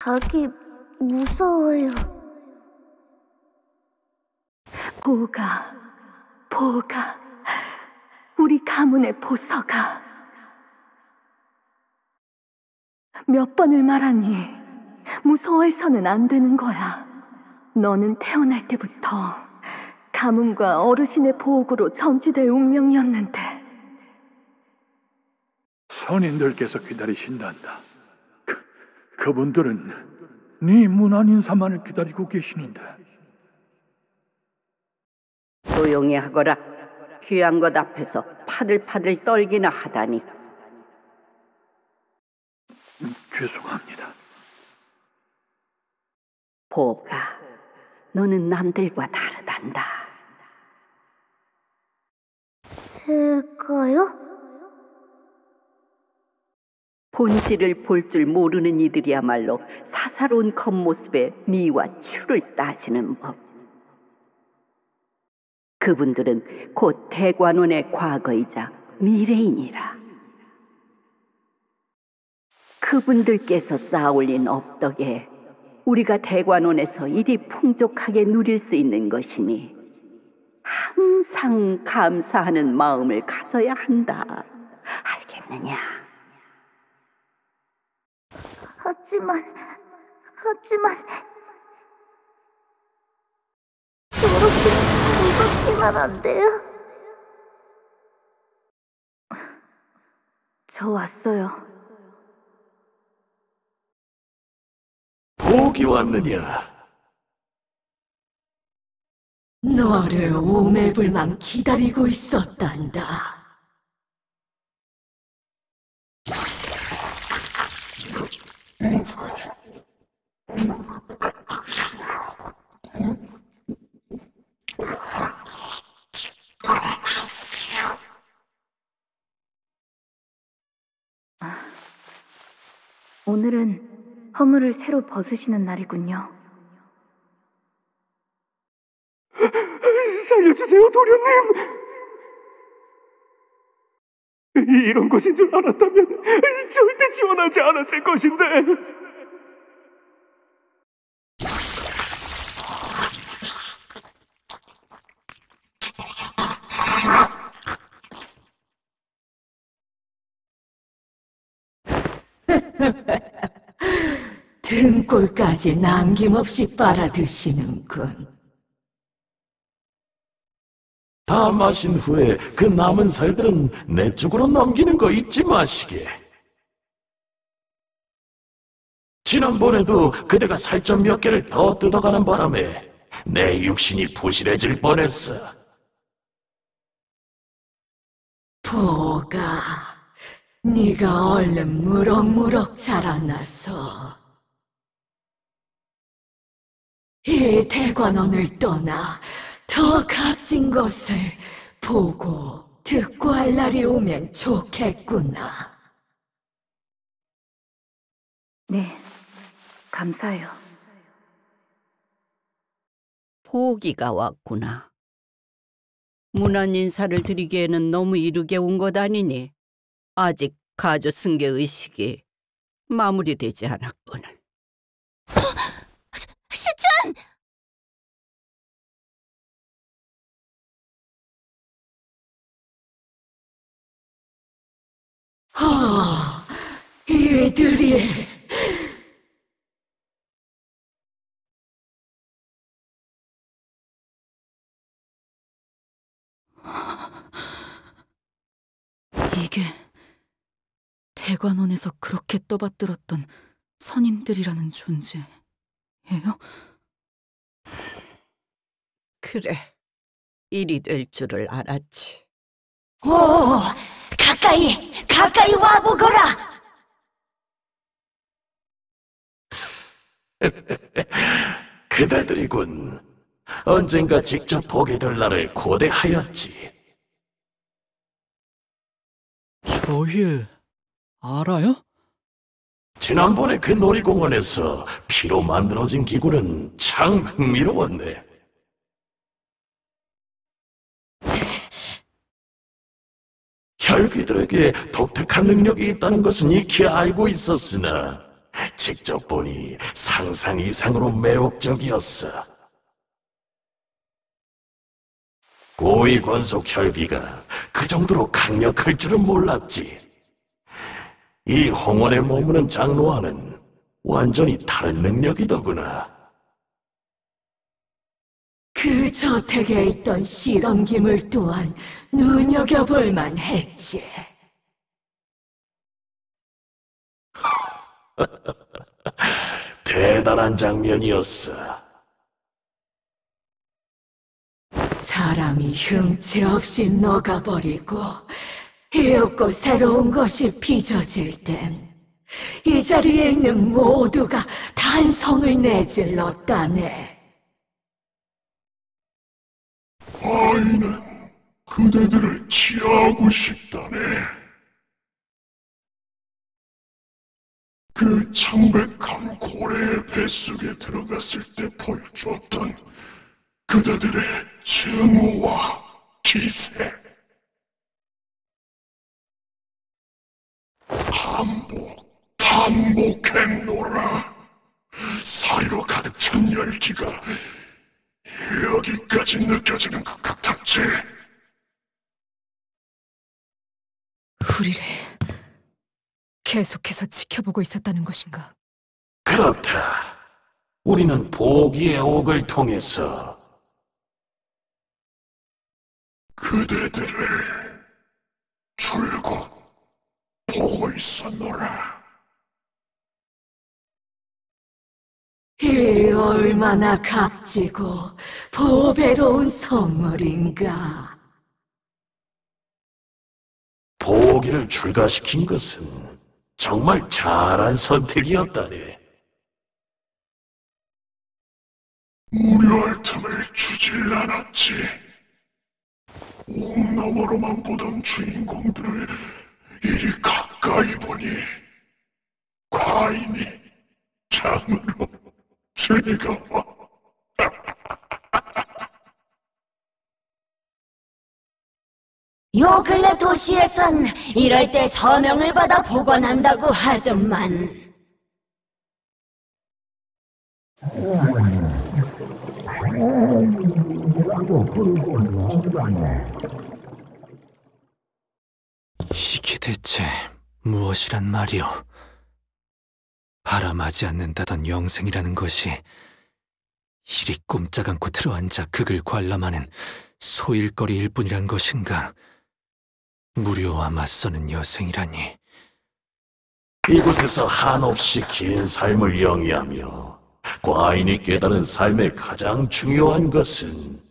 가기 무서워요. 보가, 우리 가문의 보서가. 몇 번을 말하니 무서워해서는 안 되는 거야. 너는 태어날 때부터 가문과 어르신의 보호구로 점치될 운명이었는데. 선인들께서 기다리신단다. 그분들은 네 문안 인사만을 기다리고 계시는데. 조용히 하거라. 귀한 것 앞에서 파들파들 떨기나 하다니. 죄송합니다. 보가, 너는 남들과 다르단다. 제가요? 본질을 볼 줄 모르는 이들이야말로 사사로운 겉모습에 미와 추를 따지는 법. 그분들은 곧 대관원의 과거이자 미래이니라. 그분들께서 쌓아올린 업덕에 우리가 대관원에서 이리 풍족하게 누릴 수 있는 것이니 항상 감사하는 마음을 가져야 한다. 알겠느냐? 하지만 저렇게 무섭지만 안 돼요? 저 왔어요. 복이 왔느냐? 너를 오매불망 기다리고 있었단다. 오늘은 허물을 새로 벗으시는 날이군요. 살려주세요, 도련님! 이런 것인 줄 알았다면 절대 지원하지 않았을 것인데. 등골까지 남김없이 빨아드시는군. 다 마신 후에 그 남은 살들은 내 쪽으로 넘기는 거 잊지 마시게. 지난번에도 그대가 살점 몇 개를 더 뜯어가는 바람에 내 육신이 부실해질 뻔했어. 보가, 네가 얼른 무럭무럭 자라나서 이 대관원을 떠나 더 값진 것을 보고 듣고 할 날이 오면 좋겠구나. 네, 감사해요. 보기가 왔구나. 문안 인사를 드리기에는 너무 이르게 온 것 아니니 아직 가조 승계 의식이 마무리되지 않았거늘. 시춘! 이들이 이게 대관원에서 그렇게 떠받들었던 선인들이라는 존재예요? 그래, 일이 될 줄을 알았지. 오, 가까이 와보거라. 그대들이군. 언젠가 직접 보게 될 날을 고대하였지. 저희 알아요? 지난번에 그 놀이공원에서 피로 만들어진 기구는 참 흥미로웠네. 혈귀들에게 독특한 능력이 있다는 것은 익히 알고 있었으나 직접 보니 상상 이상으로 매혹적이었어. 고위 권속 혈기가 그 정도로 강력할 줄은 몰랐지. 이 홍원에 머무는 장로와는 완전히 다른 능력이더구나. 그 저택에 있던 실험기물 또한 눈여겨볼 만했지. 대단한 장면이었어. 사람이 흉체 없이 녹아버리고 이윽고 새로운 것이 빚어질 땐 이 자리에 있는 모두가 단성을 내질렀다네. 아이는 그대들을 치하고 싶다네. 그 창백한 고래의 뱃속에 들어갔을 때 보여주었던 그대들의 증오와 기세. 반복했노라. 사이로 가득 찬 열기가 여기까지 느껴지는 것 같았지. 우리를 계속해서 지켜보고 있었다는 것인가? 그렇다. 우리는 보기의 옥을 통해서 그대들을 줄곧 보고 있었노라. 이 얼마나 값지고 보배로운 선물인가. 보기를 출가시킨 것은 정말 잘한 선택이었다네. 무료할 틈을 주질 않았지. 옥 너머로만 보던 주인공들을 이리 가까이 보니 과인이 참으로 즐거워. 요 근래 도시에선 이럴 때 서명을 받아 복원한다고 하더만. 이게 대체 무엇이란 말이오? 바람하지 않는다던 영생이라는 것이 이리 꼼짝 않고 들어앉아 극을 관람하는 소일거리일 뿐이란 것인가? 무료와 맞서는 여생이라니. 이곳에서 한없이 긴 삶을 영위하며 과인이 깨달은 삶의 가장 중요한 것은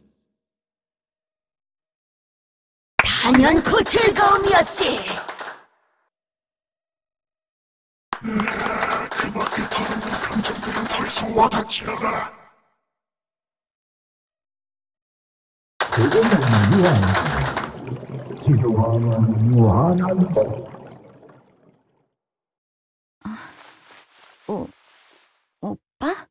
단연코 즐거움이었지. 그 밖에 다른 감정들은 더 이상 와닿지 않아. 오빠?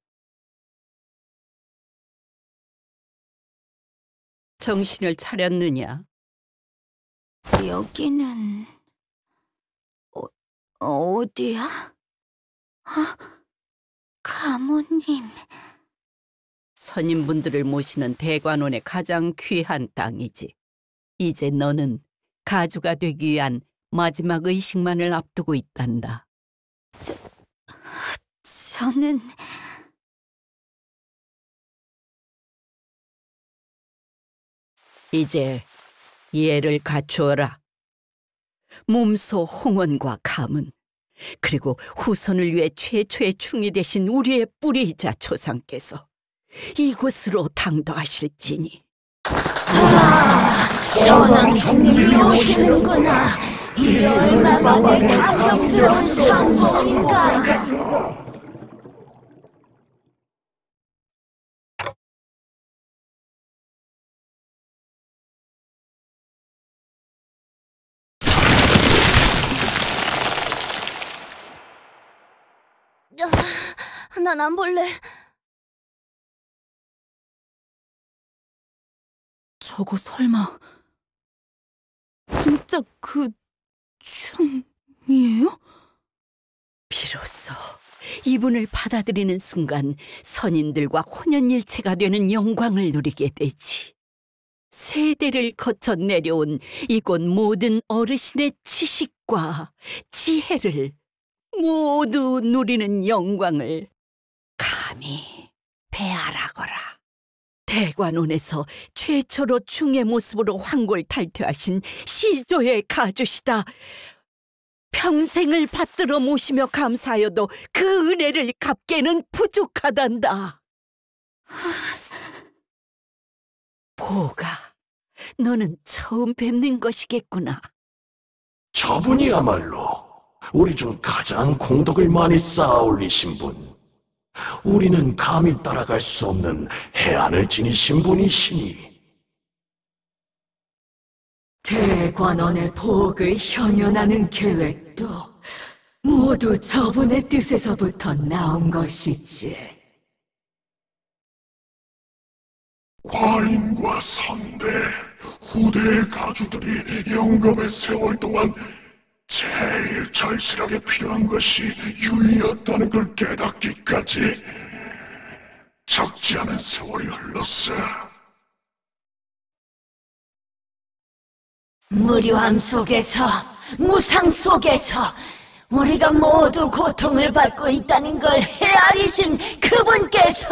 정신을 차렸느냐? 여기는 어디야? 가모님. 선임분들을 모시는 대관원의 가장 귀한 땅이지. 이제 너는 가주가 되기 위한 마지막 의식만을 앞두고 있단다. 저는 이제 예를 갖추어라. 몸소 홍원과 가문, 그리고 후손을 위해 최초의 충이 되신 우리의 뿌리이자 조상께서 이곳으로 당도하실지니. 전원 주님이 오시는구나. 이 얼마만의 감격스러운 성공인가. 난 안 볼래. 저거 설마 진짜 그 춤이에요? 비로소 이분을 받아들이는 순간 선인들과 혼연일체가 되는 영광을 누리게 되지. 세대를 거쳐 내려온 이곳 모든 어르신의 지식과 지혜를 모두 누리는 영광을 감히 배아라거라. 대관원에서 최초로 중의 모습으로 황골탈퇴하신 시조의 가주시다. 평생을 받들어 모시며 감사하여도 그 은혜를 갚기에는 부족하단다. 보가, 너는 처음 뵙는 것이겠구나. 저분이야말로 우리 중 가장 공덕을 많이 쌓아 올리신 분. 우리는 감히 따라갈 수 없는 해안을 지니신 분이시니. 대관원의 복을 현현하는 계획도 모두 저분의 뜻에서부터 나온 것이지. 과인과 선대, 후대의 가주들이 영검의 세월 동안 제일 절실하게 필요한 것이 유의였다는 걸 깨닫기까지 적지 않은 세월이 흘렀어. 무료함 속에서, 무상 속에서 우리가 모두 고통을 받고 있다는 걸 헤아리신 그분께서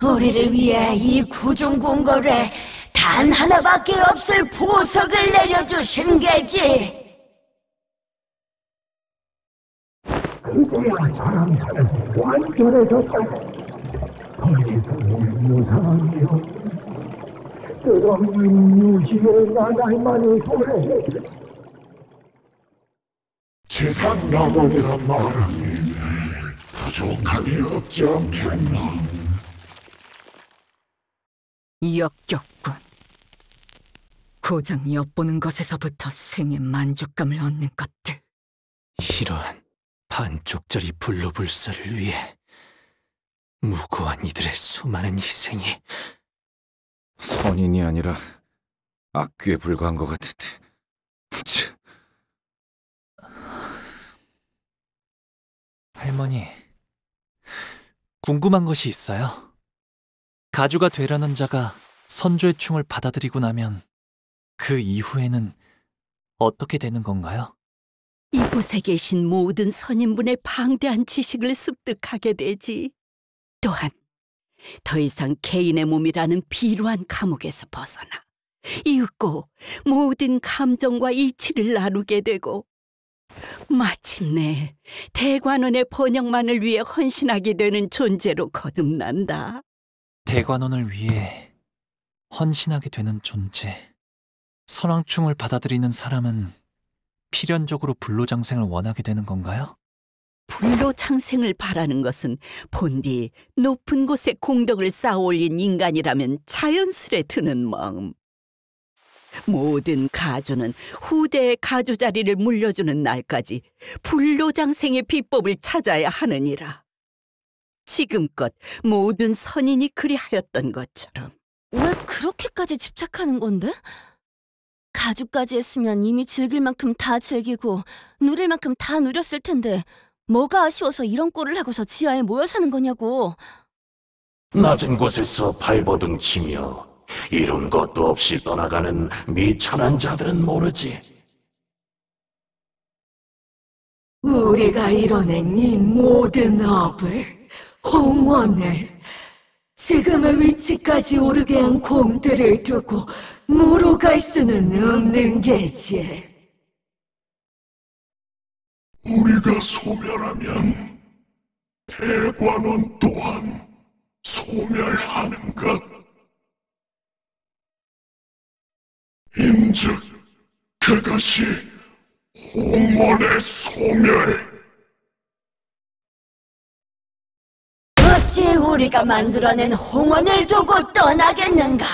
우리를 위해 이 구중궁궐에 단 하나밖에 없을 보석을 내려주신 게지. 그제야 사람이 완전해졌다. 더 이상 무상하며 끝없는 유지의 나날만을 보내. 세상 나머지라 말하니 부족함이 없지 않겠나. 역겹군. 고장 엿보는 것에서부터 생의 만족감을 얻는 것들. 이러한 반쪽짜리 불로불사를 위해 무고한 이들의 수많은 희생이 선인이 아니라 악귀에 불과한 것 같은데. 할머니, 궁금한 것이 있어요. 가주가 되려는 자가 선조의 충을 받아들이고 나면 그 이후에는 어떻게 되는 건가요? 이곳에 계신 모든 선인분의 방대한 지식을 습득하게 되지. 또한 더 이상 개인의 몸이라는 비루한 감옥에서 벗어나 이윽고 모든 감정과 이치를 나누게 되고 마침내 대관원의 번영만을 위해 헌신하게 되는 존재로 거듭난다. 대관원을 위해 헌신하게 되는 존재. 선왕충을 받아들이는 사람은 필연적으로 불로장생을 원하게 되는 건가요? 불로장생을 바라는 것은 본디 높은 곳에 공덕을 쌓아올린 인간이라면 자연스레 드는 마음. 모든 가주는 후대의 가주 자리를 물려주는 날까지 불로장생의 비법을 찾아야 하느니라. 지금껏 모든 선인이 그리하였던 것처럼. 왜 그렇게까지 집착하는 건데? 가주까지 했으면 이미 즐길 만큼 다 즐기고 누릴 만큼 다 누렸을 텐데 뭐가 아쉬워서 이런 꼴을 하고서 지하에 모여 사는 거냐고. 낮은 곳에서 발버둥 치며 이룬 것도 없이 떠나가는 미천한 자들은 모르지. 우리가 이뤄낸 이 모든 업을, 홍원을, 지금의 위치까지 오르게 한 공들을 두고 무로 갈 수는 없는 게지. 우리가 소멸하면 대관원 또한 소멸하는 것. 인즉 그것이 홍원의 소멸. 어찌 우리가 만들어낸 홍원을 두고 떠나겠는가?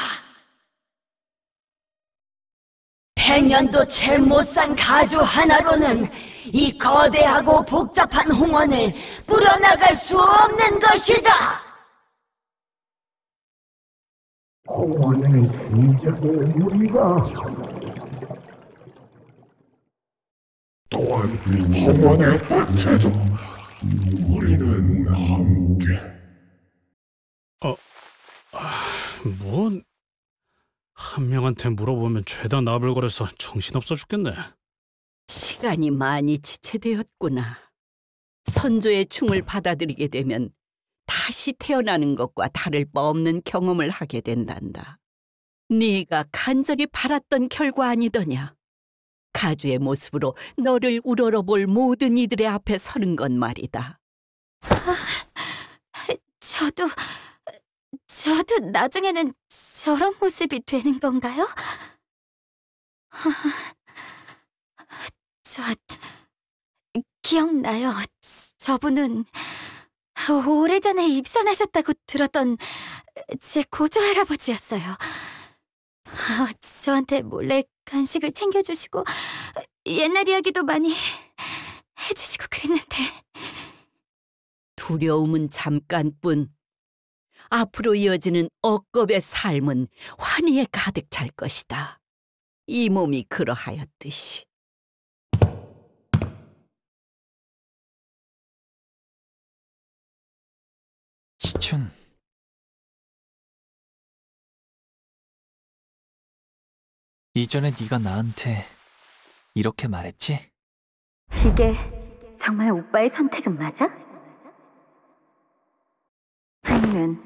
100년도 채 못 산 가주 하나로는 이 거대하고 복잡한 홍원을 꾸려나갈 수 없는 것이다. 홍원의 시작에 우리가 또 영원의 끝에도 우리는 함께. 뭔? 한 명한테 물어보면 죄다 나불거려서 정신없어 죽겠네. 시간이 많이 지체되었구나. 선조의 충을 받아들이게 되면 다시 태어나는 것과 다를 바 없는 경험을 하게 된단다. 네가 간절히 바랐던 결과 아니더냐. 가주의 모습으로 너를 우러러볼 모든 이들의 앞에 서는 건 말이다. 저도 나중에는 저런 모습이 되는 건가요? 기억나요. 저분은 오래전에 입선하셨다고 들었던 제 고조할아버지였어요. 저한테 몰래 간식을 챙겨주시고 옛날 이야기도 많이 해주시고 그랬는데. 두려움은 잠깐뿐. 앞으로 이어지는 억겁의 삶은 환희에 가득 찰 것이다. 이 몸이 그러하였듯이. 시춘, 이전에 네가 나한테 이렇게 말했지? 이게 정말 오빠의 선택은 맞아? 아니면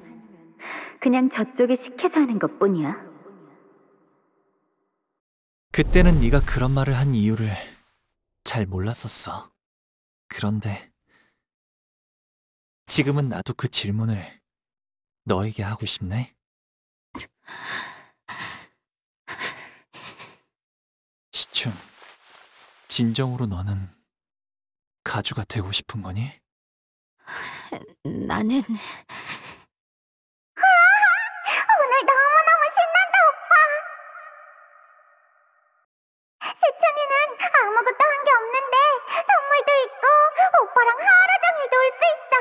그냥 저쪽이 시켜서 하는 것뿐이야? 그때는 네가 그런 말을 한 이유를 잘 몰랐었어. 그런데 지금은 나도 그 질문을 너에게 하고 싶네. 시춘, 진정으로 너는 가주가 되고 싶은 거니? 나는 오늘 너무너무 신난다, 오빠. 시춘이는 아무것도 한 게 없는데 선물도 있고 오빠랑 하루 종일 놀 수 있어.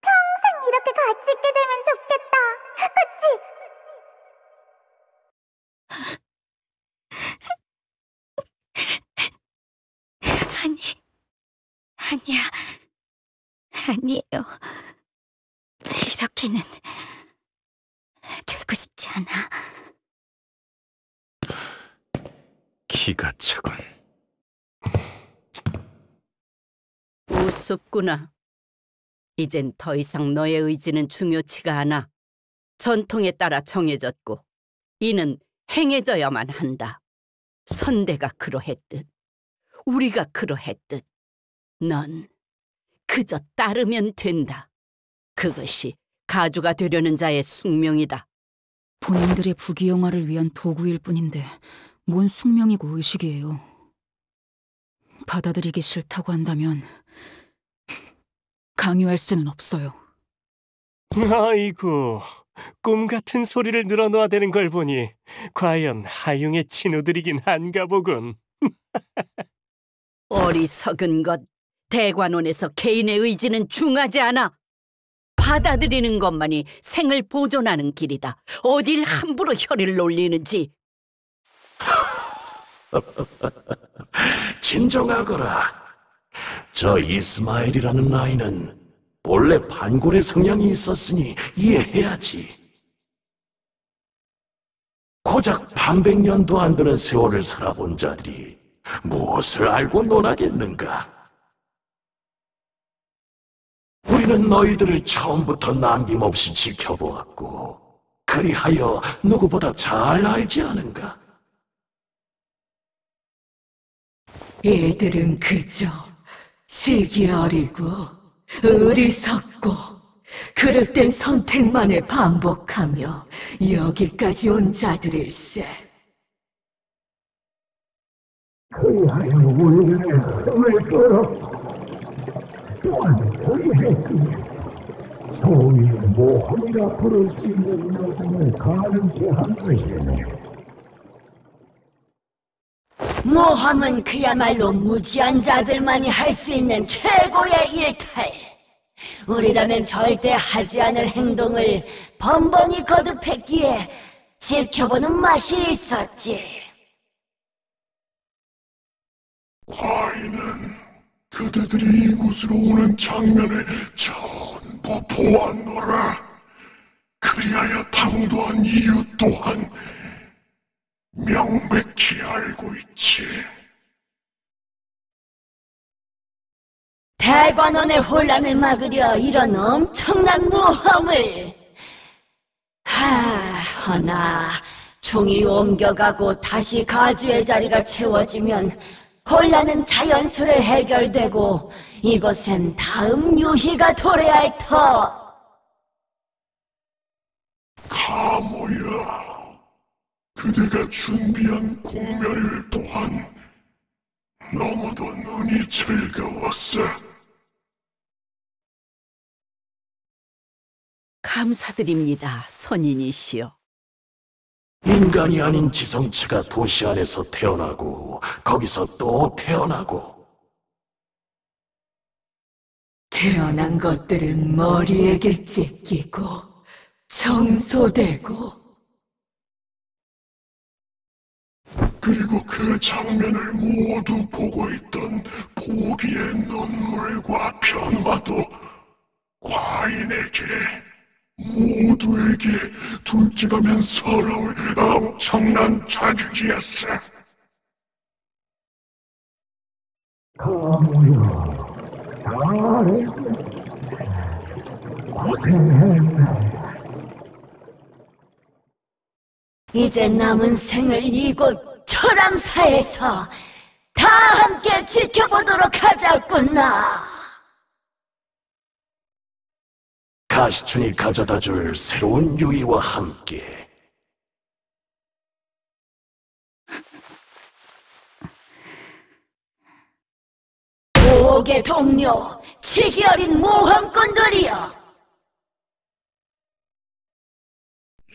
평생 이렇게 같이 있게 되면 좋겠다. 그치? 아니야. 아니에요. 이렇게는 되고 싶지 않아. 기가 차군. 우습구나. 이젠 더 이상 너의 의지는 중요치가 않아. 전통에 따라 정해졌고 이는 행해져야만 한다. 선대가 그러했듯 우리가 그러했듯 넌 그저 따르면 된다. 그것이 가주가 되려는 자의 숙명이다. 본인들의 부귀영화를 위한 도구일 뿐인데 뭔 숙명이고 의식이에요. 받아들이기 싫다고 한다면 강요할 수는 없어요. 아이고, 꿈 같은 소리를 늘어놓아야 되는 걸 보니 과연 하융의 친우들이긴 한가 보군. 어리석은 것. 대관원에서 개인의 의지는 중하지 않아. 받아들이는 것만이 생을 보존하는 길이다. 어딜 함부로 혀를 놀리는지. 진정하거라. 저 이스마엘이라는 아이는 본래 반골의 성향이 있었으니 이해해야지. 고작 반백년도 안 되는 세월을 살아본 자들이 무엇을 알고 논하겠는가? 우리는 너희들을 처음부터 남김없이 지켜보았고 그리하여 누구보다 잘 알지 않은가? 얘들은 그저 지기 어리고 어리석고 그릇된 선택만을 반복하며 여기까지 온 자들일세. 그리하여 우리의 흥을 끌어 또한 그리했기에 소위 모험이라 부를 수 있는 여정을 가능케 한 것이네. 모험은 그야말로 무지한 자들만이 할 수 있는 최고의 일탈. 우리라면 절대 하지 않을 행동을 번번이 거듭했기에 지켜보는 맛이 있었지. 과인은 그대들이 이곳으로 오는 장면을 전부 보았노라. 그리하여 당도한 이유 또한 명백히 알고 있지. 대관원의 혼란을 막으려 이런 엄청난 모험을. 허나 중이 옮겨가고 다시 가주의 자리가 채워지면 혼란은 자연스레 해결되고 이곳엔 다음 유희가 도래할 터. 가모야, 그대가 준비한 공멸일 또한 너무도 눈이 즐거웠어. 감사드립니다, 선인이시여. 인간이 아닌 지성체가 도시 안에서 태어나고 거기서 또 태어나고. 태어난 것들은 머리에게 찢기고 청소되고 그리고 그 장면을 모두 보고 있던 보기의 눈물과 변화도 과인에게, 모두에게 둘째가면 서러울 엄청난 자극이었어. 가모야, 잘했네. 고생했네. 이제 남은 생을 이곳 철암사에서 다 함께 지켜보도록 하자꾸나. 가시춘이 가져다줄 새로운 유의와 함께. 오옥의 동료, 치기 어린 모험꾼들이여.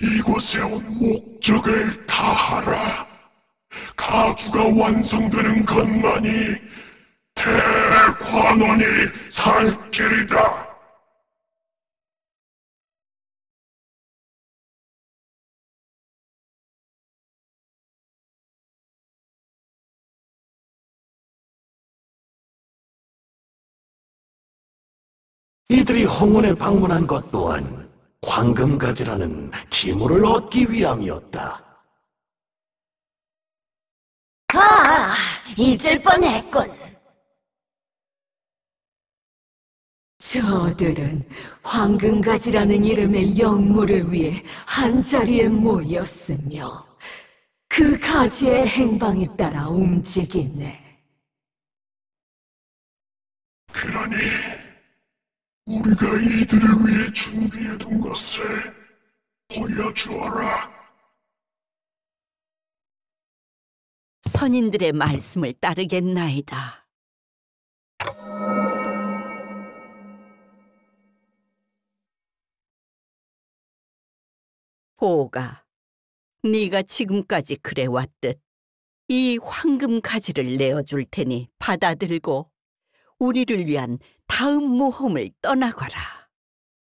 이곳에 온 목적을 다하라. 가주가 완성되는 것만이 대관원이 살 길이다. 이들이 홍원에 방문한 것 또한 황금가지라는 기물을 얻기 위함이었다. 잊을 뻔했군. 저들은 황금가지라는 이름의 영물을 위해 한자리에 모였으며 그 가지의 행방에 따라 움직이네. 그러니 우리가 이들을 위해 준비해둔 것을 보여주어라. 선인들의 말씀을 따르겠나이다. 보가, 네가 지금까지 그래왔듯 이 황금 가지를 내어줄 테니 받아들고 우리를 위한 다음 모험을 떠나거라.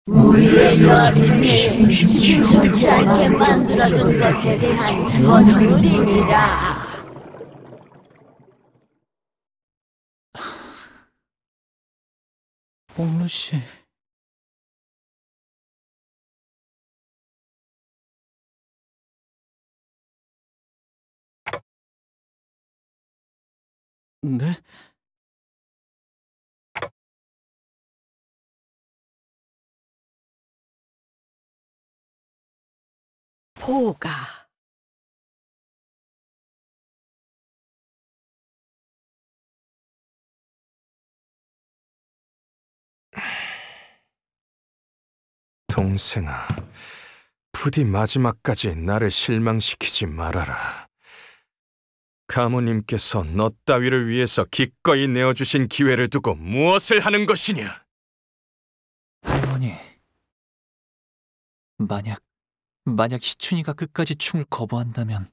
우리의 여생을 심심치 않게 만들어준 것에 대한 선물이니라. 옥루씨... 네? 보가, 동생아, 부디 마지막까지 나를 실망시키지 말아라. 가모님께서 너 따위를 위해서 기꺼이 내어주신 기회를 두고 무엇을 하는 것이냐? 할머니, 만약 시춘이가 끝까지 충을 거부한다면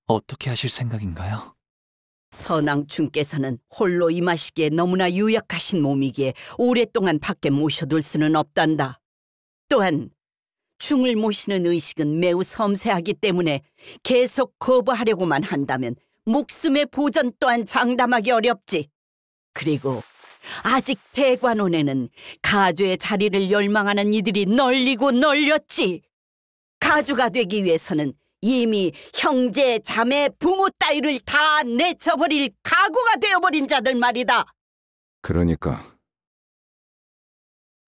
어떻게 하실 생각인가요? 선왕충께서는 홀로 임하시기에 너무나 유약하신 몸이기에 오랫동안 밖에 모셔둘 수는 없단다. 또한 충을 모시는 의식은 매우 섬세하기 때문에 계속 거부하려고만 한다면 목숨의 보전 또한 장담하기 어렵지. 그리고 아직 대관원에는 가주의 자리를 열망하는 이들이 널리고 널렸지. 가주가 되기 위해서는 이미 형제, 자매, 부모 따위를 다 내쳐버릴 각오가 되어버린 자들 말이다. 그러니까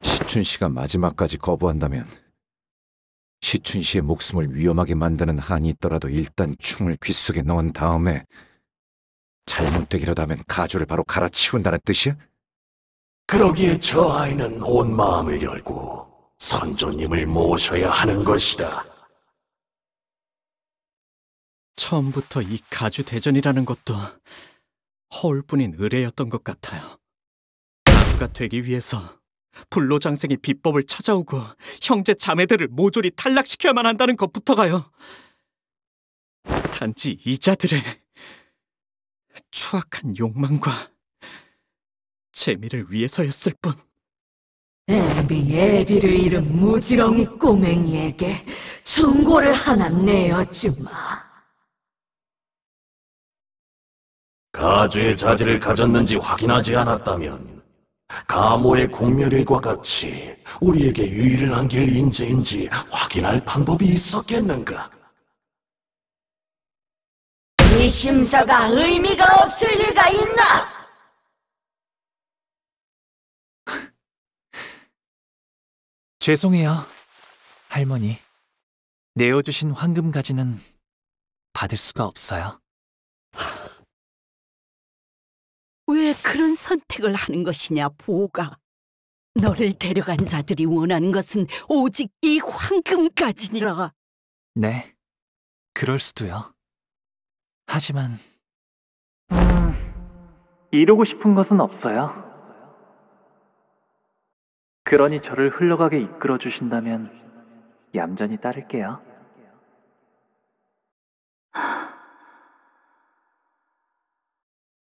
시춘 씨가 마지막까지 거부한다면 시춘 씨의 목숨을 위험하게 만드는 한이 있더라도 일단 충을 귓속에 넣은 다음에 잘못되기라도 하면 가주를 바로 갈아치운다는 뜻이야? 그러기에 저 아이는 온 마음을 열고 선조님을 모셔야 하는 것이다. 처음부터 이 가주 대전이라는 것도 허울뿐인 의뢰였던 것 같아요. 가주가 되기 위해서 불로장생이 비법을 찾아오고 형제 자매들을 모조리 탈락시켜야만 한다는 것부터가요. 단지 이자들의 추악한 욕망과 재미를 위해서였을 뿐. 애비를 잃은 무지렁이 꼬맹이에게 충고를 하나 내어주마. 가주의 자질을 가졌는지 확인하지 않았다면 가모의 공멸일과 같이 우리에게 유의를 안길 인재인지 확인할 방법이 있었겠는가? 이 심사가 의미가 없을 리가 있나? 죄송해요, 할머니. 내어주신 황금가지는 받을 수가 없어요. 왜 그런 선택을 하는 것이냐, 보가. 너를 데려간 자들이 원하는 것은 오직 이 황금가지니라. 네, 그럴 수도요. 하지만 이루고 싶은 것은 없어요. 그러니 저를 흘러가게 이끌어 주신다면 얌전히 따를게요.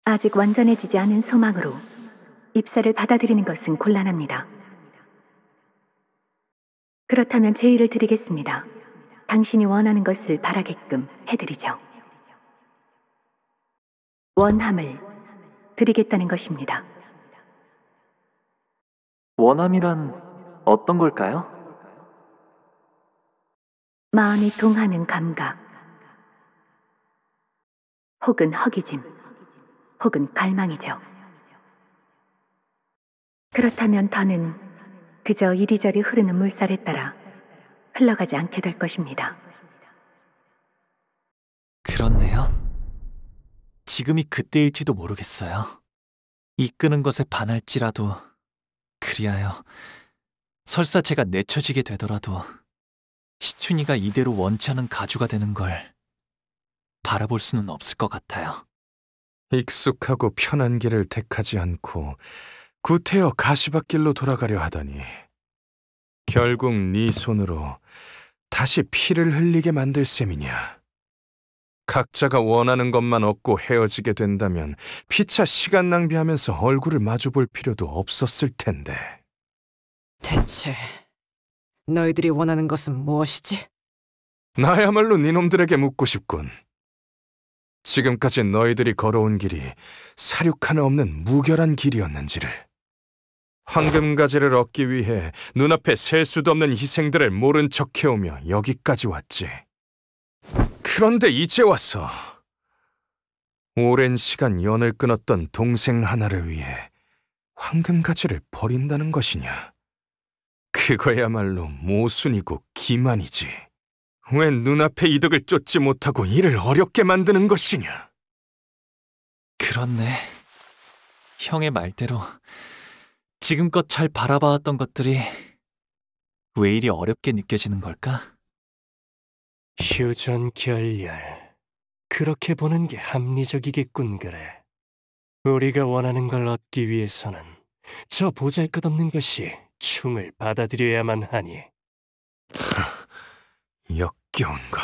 아직 완전해지지 않은 소망으로 입사를 받아들이는 것은 곤란합니다. 그렇다면 제의를 드리겠습니다. 당신이 원하는 것을 바라게끔 해드리죠. 원함을 드리겠다는 것입니다. 원함이란 어떤 걸까요? 마음이 동하는 감각, 혹은 허기짐, 혹은 갈망이죠. 그렇다면 더는 그저 이리저리 흐르는 물살에 따라 흘러가지 않게 될 것입니다. 그렇네요. 지금이 그때일지도 모르겠어요. 이끄는 것에 반할지라도, 그리하여 설사 제가 내쳐지게 되더라도 시춘이가 이대로 원치 않은 가주가 되는 걸 바라볼 수는 없을 것 같아요. 익숙하고 편한 길을 택하지 않고 구태여 가시밭길로 돌아가려 하더니 결국 네 손으로 다시 피를 흘리게 만들 셈이냐. 각자가 원하는 것만 얻고 헤어지게 된다면 피차 시간 낭비하면서 얼굴을 마주볼 필요도 없었을 텐데. 대체 너희들이 원하는 것은 무엇이지? 나야말로 니놈들에게 묻고 싶군. 지금까지 너희들이 걸어온 길이 사륙 하나 없는 무결한 길이었는지를. 황금가지를 얻기 위해 눈앞에 셀 수도 없는 희생들을 모른 척 해오며 여기까지 왔지. 그런데 이제 와서 오랜 시간 연을 끊었던 동생 하나를 위해 황금가지를 버린다는 것이냐. 그거야말로 모순이고 기만이지. 왜 눈앞의 이득을 쫓지 못하고 이를 어렵게 만드는 것이냐. 그렇네. 형의 말대로 지금껏 잘 바라봐왔던 것들이 왜 이리 어렵게 느껴지는 걸까? 휴전결렬. 그렇게 보는 게 합리적이겠군. 그래. 우리가 원하는 걸 얻기 위해서는 저 보잘것없는 것이 충을 받아들여야만 하니. 역겨운 것.